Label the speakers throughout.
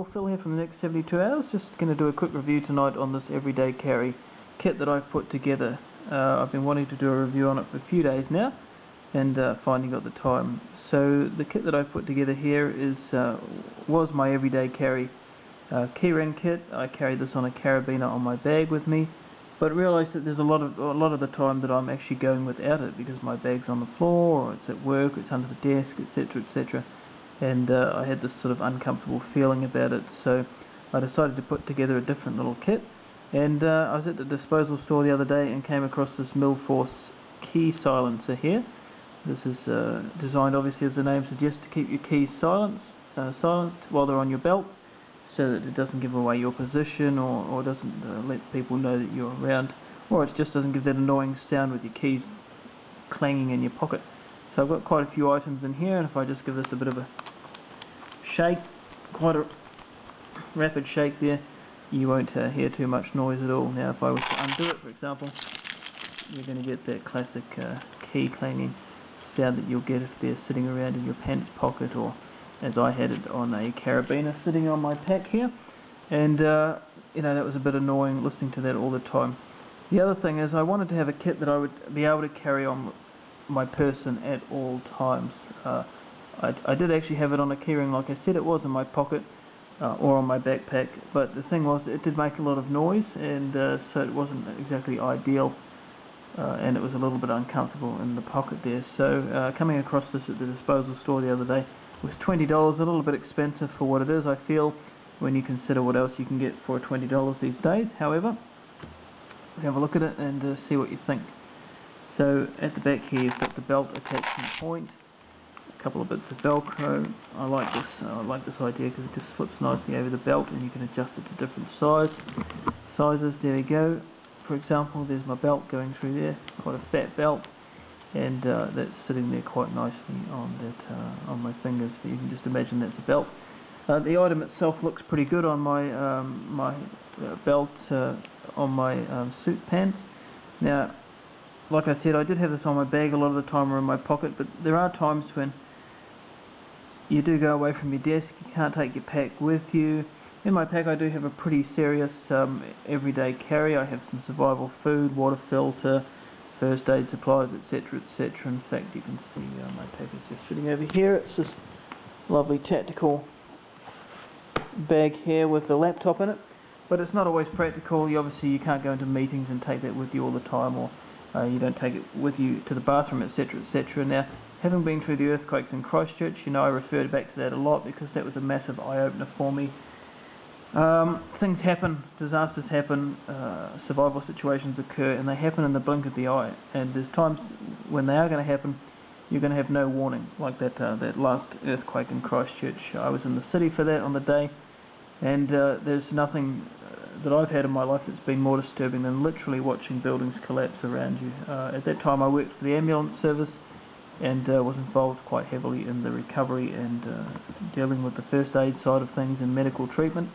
Speaker 1: Well, Phil here from the next 72 hours. Just going to do a quick review tonight on this everyday carry kit that I've put together. I've been wanting to do a review on it for a few days now, and finally got the time. So the kit that I've put together here was my everyday carry keyring kit. I carry this on a carabiner on my bag with me, but realised that there's a lot of the time that I'm actually going without it because my bag's on the floor, or it's at work, or it's under the desk, etc., etc. And I had this sort of uncomfortable feeling about it, so I decided to put together a different little kit. And I was at the disposal store the other day and came across this Milforce key silencer here. This is designed, obviously, as the name suggests, to keep your keys silenced while they're on your belt, so that it doesn't give away your position, or doesn't let people know that you're around, or it just doesn't give that annoying sound with your keys clanging in your pocket. So I've got quite a few items in here, and if I just give this a bit of a shake, quite a rapid shake there, you won't hear too much noise at all. Now if I was to undo it, for example, you're going to get that classic key clanging sound that you'll get if they're sitting around in your pants pocket, or as I had it on a carabiner sitting on my pack here. And you know, that was a bit annoying listening to that all the time. The other thing is, I wanted to have a kit that I would be able to carry on my person at all times. I did actually have it on a keyring, like I said it was, in my pocket or on my backpack, but the thing was, it did make a lot of noise, and so it wasn't exactly ideal, and it was a little bit uncomfortable in the pocket there. So coming across this at the disposal store the other day was $20, a little bit expensive for what it is, I feel, when you consider what else you can get for $20 these days. However, we'll have a look at it and see what you think. So at the back here you've got the belt attachment point, a couple of bits of Velcro. I like this idea because it just slips nicely over the belt, and you can adjust it to different sizes. There we go. For example, there's my belt going through there, quite a fat belt, and that's sitting there quite nicely on my fingers. But you can just imagine that's a belt. The item itself looks pretty good on my belt, on my suit pants. Now, like I said, I did have this on my bag a lot of the time, or in my pocket, but there are times when you do go away from your desk, you can't take your pack with you. In my pack I do have a pretty serious everyday carry. I have some survival food, water filter, first aid supplies, etc., etc. In fact, you can see my pack is just sitting over here. It's this lovely tactical bag here with the laptop in it, but it's not always practical. Obviously you can't go into meetings and take that with you all the time, or you don't take it with you to the bathroom, etc., etc. Now, having been through the earthquakes in Christchurch, you know, I referred back to that a lot because that was a massive eye-opener for me. Things happen, disasters happen, survival situations occur, and they happen in the blink of the eye. And there's times when they are going to happen, you're going to have no warning, like that last earthquake in Christchurch. I was in the city for that on the day, and there's nothing that I've had in my life that's been more disturbing than literally watching buildings collapse around you. At that time I worked for the ambulance service, and was involved quite heavily in the recovery and dealing with the first aid side of things and medical treatment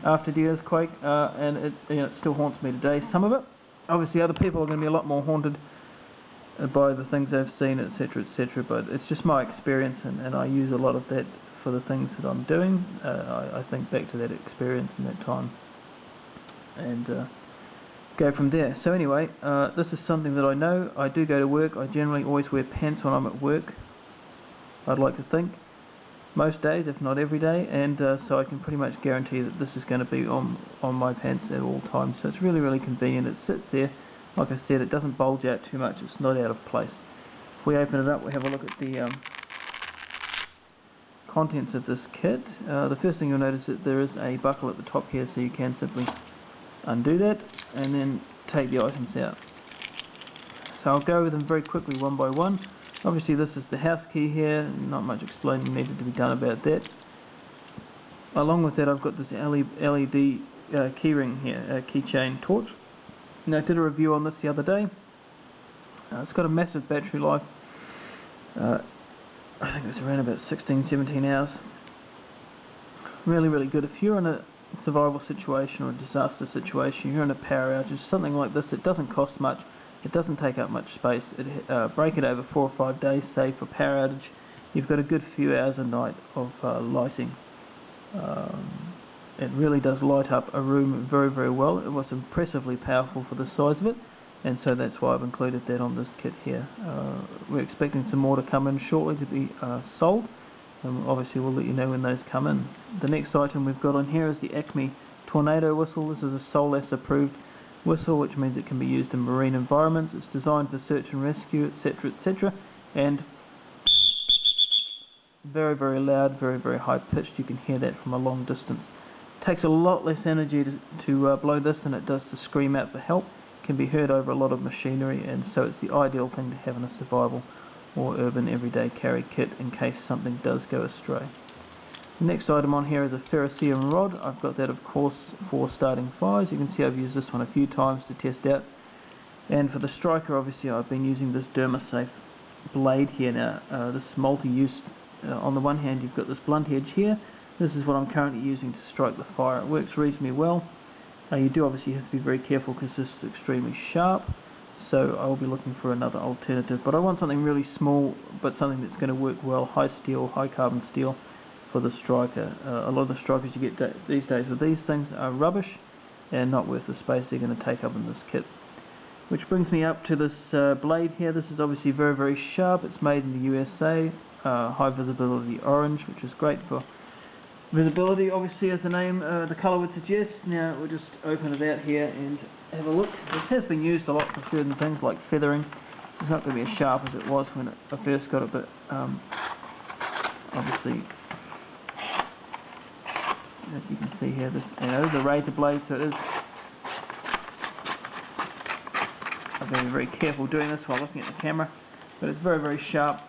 Speaker 1: after the earthquake, and it still haunts me today, some of it. Obviously other people are going to be a lot more haunted by the things they've seen, etc., etc., but it's just my experience, and I use a lot of that for the things that I'm doing. I think back to that experience and that time, and go from there. So anyway, this is something that I know. I do go to work. I generally always wear pants when I'm at work, I'd like to think, most days, if not every day, and so I can pretty much guarantee that this is going to be on my pants at all times. So it's really, really convenient. It sits there, like I said, it doesn't bulge out too much, it's not out of place. If we open it up, we have a look at the contents of this kit. The first thing you'll notice is that there is a buckle at the top here, so you can simply undo that and then take the items out. So I'll go over them very quickly one by one. Obviously this is the house key here, not much explaining needed to be done about that. Along with that I've got this LED keyring here, keychain torch. Now I did a review on this the other day. It's got a massive battery life. I think it's around about 16-17 hours. Really, really good. If you're in a survival situation or a disaster situation, you're in a power outage, something like this, it doesn't cost much, it doesn't take up much space. Break it over 4 or 5 days, say, for power outage, you've got a good few hours a night of lighting. it really does light up a room very, very well. It was impressively powerful for the size of it, and so that's why I've included that on this kit here. We're expecting some more to come in shortly to be sold, and obviously we'll let you know when those come in. The next item we've got on here is the Acme Tornado Whistle. This is a SOLAS approved whistle, which means it can be used in marine environments. It's designed for search and rescue, etc., etc., and very, very loud, very, very high pitched. You can hear that from a long distance. It takes a lot less energy to blow this than it does to scream out for help. It can be heard over a lot of machinery, and so it's the ideal thing to have in a survival or urban everyday carry kit in case something does go astray. The next item on here is a ferrocerium rod. I've got that, of course, for starting fires. You can see I've used this one a few times to test out. And for the striker, obviously, I've been using this DermaSafe blade here now. This multi-use. On the one hand, you've got this blunt edge here. This is what I'm currently using to strike the fire. It works reasonably well. You do obviously have to be very careful because this is extremely sharp. So I'll be looking for another alternative. But I want something really small, but something that's going to work well. High steel, high carbon steel for the striker. A lot of the strikers you get these days with these things are rubbish and not worth the space they're going to take up in this kit. Which brings me up to this blade here. This is obviously very, very sharp. It's made in the USA. High visibility orange, which is great for visibility, obviously, as the name, the colour would suggest. Now we'll just open it out here and have a look. This has been used a lot for certain things like feathering. It's not going to be as sharp as it was when I first got it, but obviously, as you can see here, this is a razor blade, so it is. I've been very careful doing this while looking at the camera, but it's very, very sharp.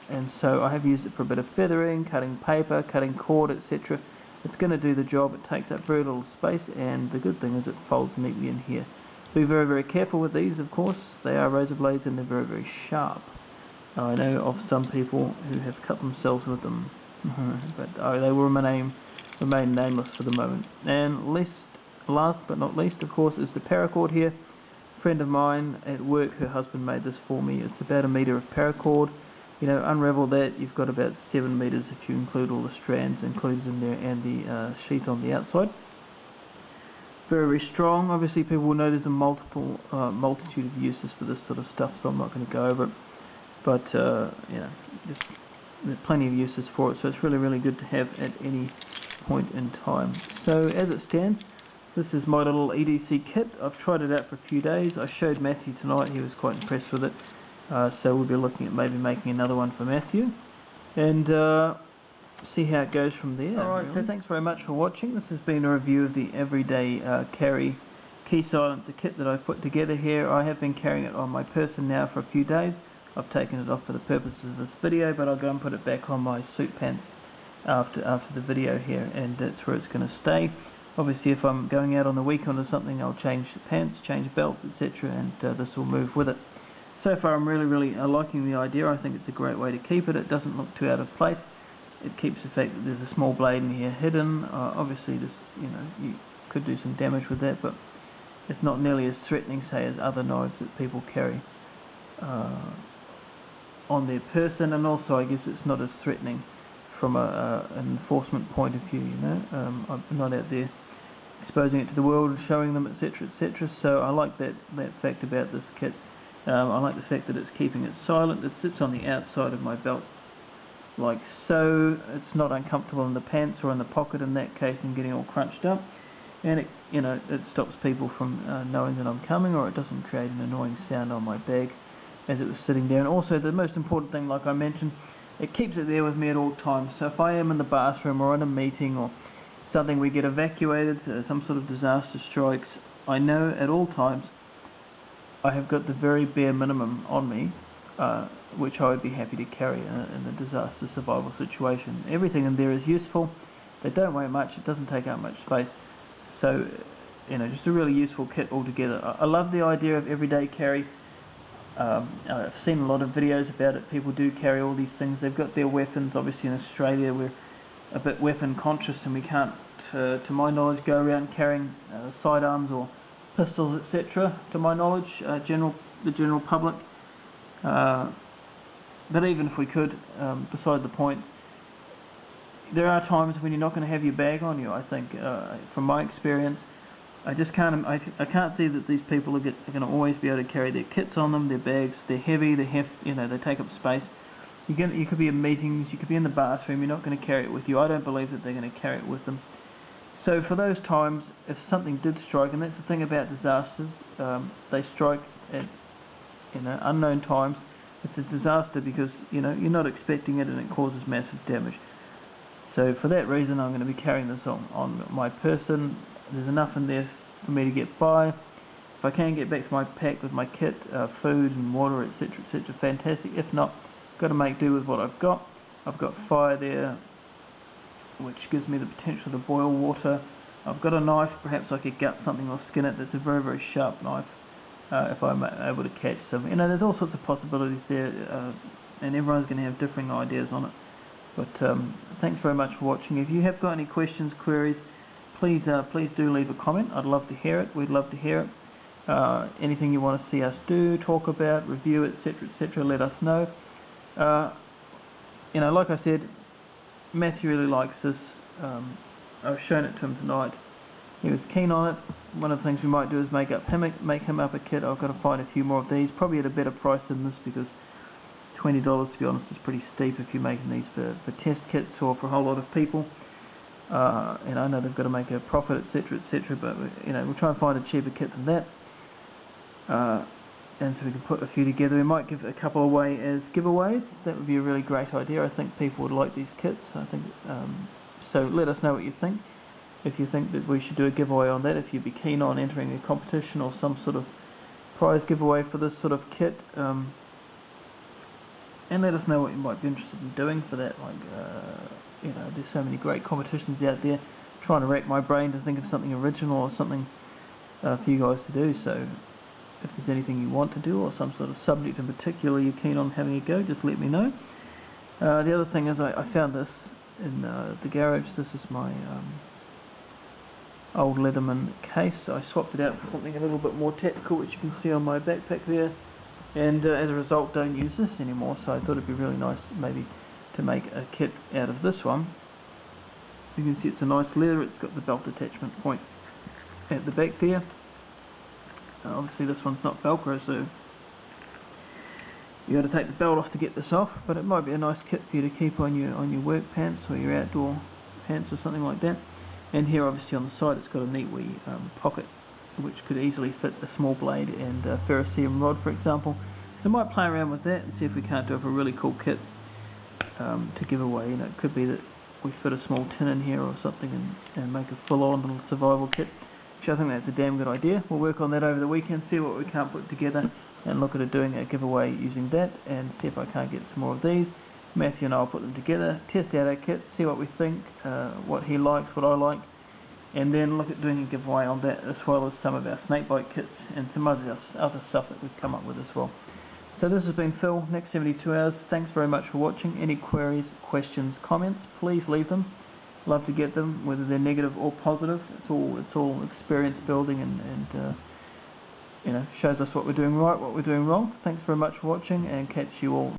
Speaker 1: And so I have used it for a bit of feathering, cutting paper, cutting cord, etc. It's going to do the job. It takes up very little space, and the good thing is it folds neatly in here. Be very, very careful with these, of course. They are razor blades and they're very, very sharp. I know of some people who have cut themselves with them, but they will remain nameless for the moment. And last but not least, of course, is the paracord here. A friend of mine at work, her husband made this for me. It's about 1 metre of paracord. You know, unravel that, you've got about 7 metres if you include all the strands included in there and the sheath on the outside. Very, very strong. Obviously people will know there's a multitude of uses for this sort of stuff, so I'm not going to go over it. But, you know, there's plenty of uses for it, so it's really, really good to have at any point in time. So as it stands, this is my little EDC kit. I've tried it out for a few days. I showed Matthew tonight, he was quite impressed with it. So we'll be looking at maybe making another one for Matthew and see how it goes from there. Alright, really. So thanks very much for watching. This has been a review of the everyday carry key silencer kit that I've put together here. I have been carrying it on my person now for a few days. I've taken it off for the purposes of this video, but I'll go and put it back on my suit pants after the video here, and that's where it's going to stay. Obviously if I'm going out on the weekend or something, I'll change the pants, change belts, etc., and this will move with it. So far I'm really, really liking the idea. I think it's a great way to keep it. It doesn't look too out of place. It keeps the fact that there's a small blade in here hidden. Obviously this, you could do some damage with that, but it's not nearly as threatening, say, as other knives that people carry on their person, and also I guess it's not as threatening from an enforcement point of view, I'm not out there exposing it to the world and showing them, etc., etc., so I like that fact about this kit. I like the fact that it's keeping it silent. It sits on the outside of my belt like so. It's not uncomfortable in the pants or in the pocket in that case and getting all crunched up, and it stops people from knowing that I'm coming, or it doesn't create an annoying sound on my bag as it was sitting there. And also the most important thing, like I mentioned, it keeps it there with me at all times. So if I am in the bathroom or in a meeting or something, we get evacuated, some sort of disaster strikes, I know at all times I have got the very bare minimum on me, which I would be happy to carry in a disaster survival situation. Everything in there is useful. They don't weigh much. It doesn't take up much space. So, just a really useful kit altogether. I love the idea of everyday carry. I've seen a lot of videos about it. People do carry all these things. They've got their weapons. Obviously in Australia we're a bit weapon conscious, and we can't, to my knowledge, go around carrying sidearms or pistols, etc., to my knowledge, the general public. But even if we could, beside the point, there are times when you're not going to have your bag on you. I think, from my experience, I just can't. I can't see that these people are going to always be able to carry their kits on them. Their bags, they're heavy. They take up space. You could be in meetings. You could be in the bathroom. You're not going to carry it with you. I don't believe that they're going to carry it with them. So for those times, if something did strike, and that's the thing about disasters, they strike at unknown times. It's a disaster because you're not expecting it, and it causes massive damage. So for that reason, I'm going to be carrying this on my person. There's enough in there for me to get by. If I can get back to my pack with my kit, food and water, etc., etc., fantastic. If not, got to make do with what I've got. I've got fire there, which gives me the potential to boil water. I've got a knife. Perhaps I could gut something or skin it. That's a very, very sharp knife. If I'm able to catch some. There's all sorts of possibilities there, and everyone's going to have differing ideas on it. But thanks very much for watching. If you have got any questions, queries, please do leave a comment. I'd love to hear it. We'd love to hear it. Anything you want to see us do, talk about, review, etc., etc., let us know. Like I said, Matthew really likes this. I've shown it to him tonight. He was keen on it. One of the things we might do is make him up a kit. I've got to find a few more of these, probably at a better price than this, because $20, to be honest, is pretty steep if you're making these for test kits or for a whole lot of people. And I know they've got to make a profit, etc., etc., but we'll try and find a cheaper kit than that. And so we can put a few together. We might give a couple away as giveaways. That would be a really great idea. I think people would like these kits. I think so. Let us know what you think. If you think that we should do a giveaway on that, if you'd be keen on entering a competition or some sort of prize giveaway for this sort of kit, and let us know what you might be interested in doing for that. There's so many great competitions out there. I'm trying to rack my brain to think of something original or something for you guys to do. So if there's anything you want to do or some sort of subject in particular you're keen on having a go, just let me know. The other thing is I found this in the garage. This is my old Leatherman case. I swapped it out for something a little bit more tactical, which you can see on my backpack there, and as a result don't use this anymore, so I thought it'd be really nice maybe to make a kit out of this one. You can see it's a nice leather. It's got the belt attachment point at the back there. Obviously this one's not Velcro, so you got to take the belt off to get this off, but it might be a nice kit for you to keep on your work pants or your outdoor pants or something like that. And here obviously on the side it's got a neat wee pocket which could easily fit a small blade and a ferrocerium rod, for example. So I might play around with that and see if we can't do a really cool kit to give away. It could be that we fit a small tin in here or something and make a full-on little survival kit. Which I think that's a damn good idea. We'll work on that over the weekend, see what we can't put together, and look at doing a giveaway using that, and see if I can't get some more of these. Matthew and I will put them together, test out our kits, see what we think, what he likes, what I like, and then look at doing a giveaway on that, as well as some of our snakebite kits and some other stuff that we've come up with as well. So this has been Phil, Next 72 Hours. Thanks very much for watching. Any queries, questions, comments, please leave them. Love to get them, whether they're negative or positive. It's all experience building and shows us what we're doing right, what we're doing wrong. Thanks very much for watching, and catch you all